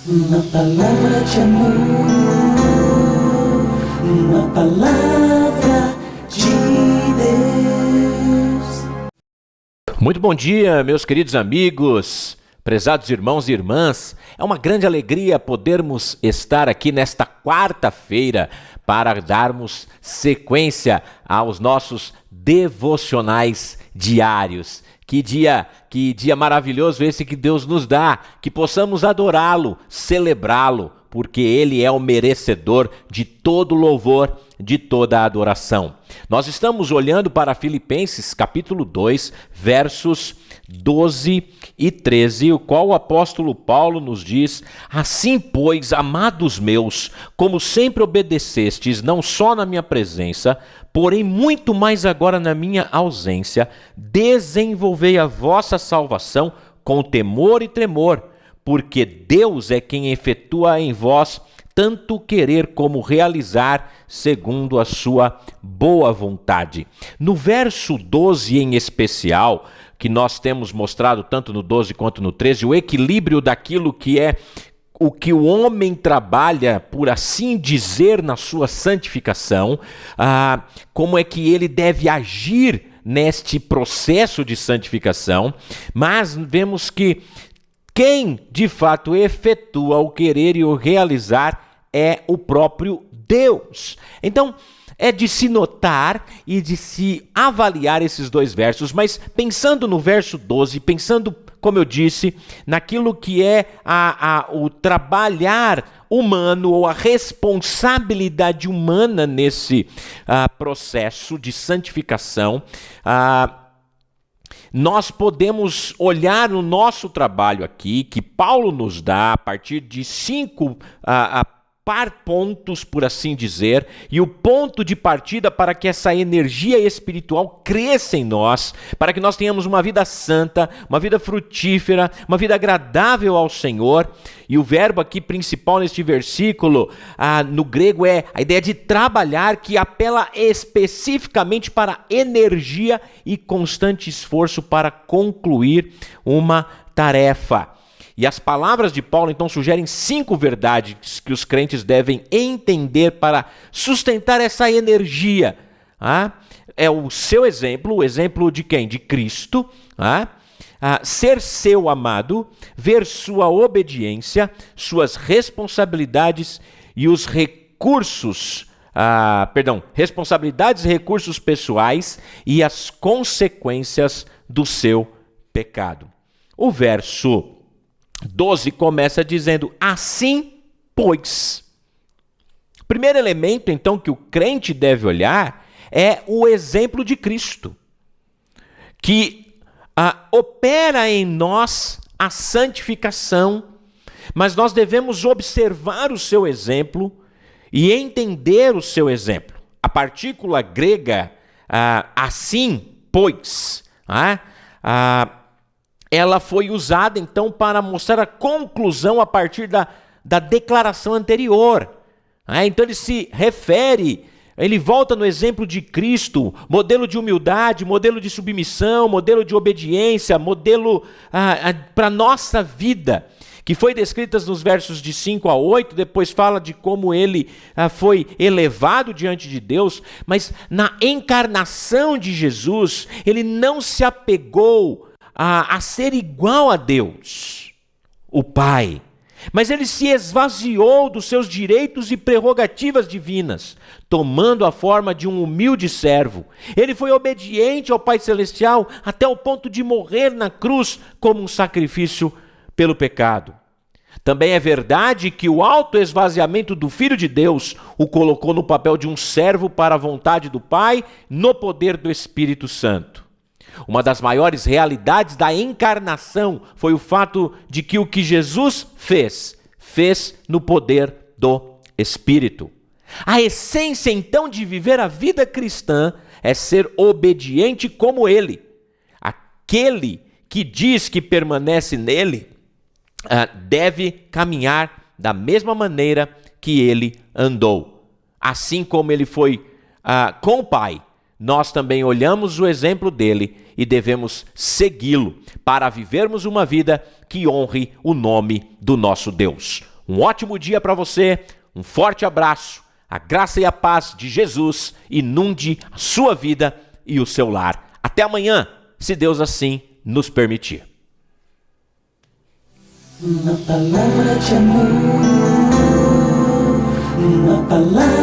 Uma palavra de amor, uma palavra de Deus. Muito bom dia, meus queridos amigos, prezados irmãos e irmãs. É uma grande alegria podermos estar aqui nesta quarta-feira para darmos sequência aos nossos devocionais diários. Que dia maravilhoso esse que Deus nos dá, que possamos adorá-lo, celebrá-lo, porque Ele é o merecedor de todo louvor, de toda adoração. Nós estamos olhando para Filipenses capítulo 2, versos 12 e 13, o qual o apóstolo Paulo nos diz: assim, pois, amados meus, como sempre obedecestes, não só na minha presença, porém muito mais agora na minha ausência, desenvolvei a vossa salvação com temor e tremor, porque Deus é quem efetua em vós tanto querer como realizar segundo a sua boa vontade. No verso 12 em especial, que nós temos mostrado tanto no 12 quanto no 13, o equilíbrio daquilo que é o que o homem trabalha, por assim dizer, na sua santificação, como é que ele deve agir neste processo de santificação, mas vemos que quem de fato efetua o querer e o realizar é o próprio Deus. Então, é de se notar e de se avaliar esses dois versos, mas pensando no verso 12, pensando, como eu disse, naquilo que é o trabalhar humano ou a responsabilidade humana nesse processo de santificação, nós podemos olhar o nosso trabalho aqui, que Paulo nos dá a partir de 5 pontos, por assim dizer, e o ponto de partida para que essa energia espiritual cresça em nós, para que nós tenhamos uma vida santa, uma vida frutífera, uma vida agradável ao Senhor. E o verbo aqui principal neste versículo, no grego, é a ideia de trabalhar, que apela especificamente para energia e constante esforço para concluir uma tarefa. E as palavras de Paulo, então, sugerem 5 verdades que os crentes devem entender para sustentar essa energia. É o seu exemplo, o exemplo de quem? De Cristo. Ser seu amado, ver sua obediência, suas responsabilidades e os recursos, responsabilidades e recursos pessoais e as consequências do seu pecado. O verso 12 começa dizendo: assim, pois. O primeiro elemento, então, que o crente deve olhar é o exemplo de Cristo, que opera em nós a santificação, mas nós devemos observar o seu exemplo e entender o seu exemplo. A partícula grega, assim, pois, ela foi usada, então, para mostrar a conclusão a partir da declaração anterior. Então, ele se refere, ele volta no exemplo de Cristo, modelo de humildade, modelo de submissão, modelo de obediência, modelo para a nossa vida, que foi descritas nos versos de 5 a 8, depois fala de como ele foi elevado diante de Deus, mas na encarnação de Jesus, ele não se apegou a ser igual a Deus, o Pai, mas ele se esvaziou dos seus direitos e prerrogativas divinas, tomando a forma de um humilde servo. Ele foi obediente ao Pai Celestial até o ponto de morrer na cruz como um sacrifício pelo pecado. Também é verdade que o autoesvaziamento do Filho de Deus o colocou no papel de um servo para a vontade do Pai, no poder do Espírito Santo. Uma das maiores realidades da encarnação foi o fato de que o que Jesus fez no poder do Espírito. A essência, então, de viver a vida cristã é ser obediente como Ele. Aquele que diz que permanece nele deve caminhar da mesma maneira que Ele andou. Assim como Ele foi com o Pai, nós também olhamos o exemplo dele e devemos segui-lo para vivermos uma vida que honre o nome do nosso Deus. Um ótimo dia para você, um forte abraço, a graça e a paz de Jesus inunde a sua vida e o seu lar. Até amanhã, se Deus assim nos permitir. Uma palavra de amor, uma palavra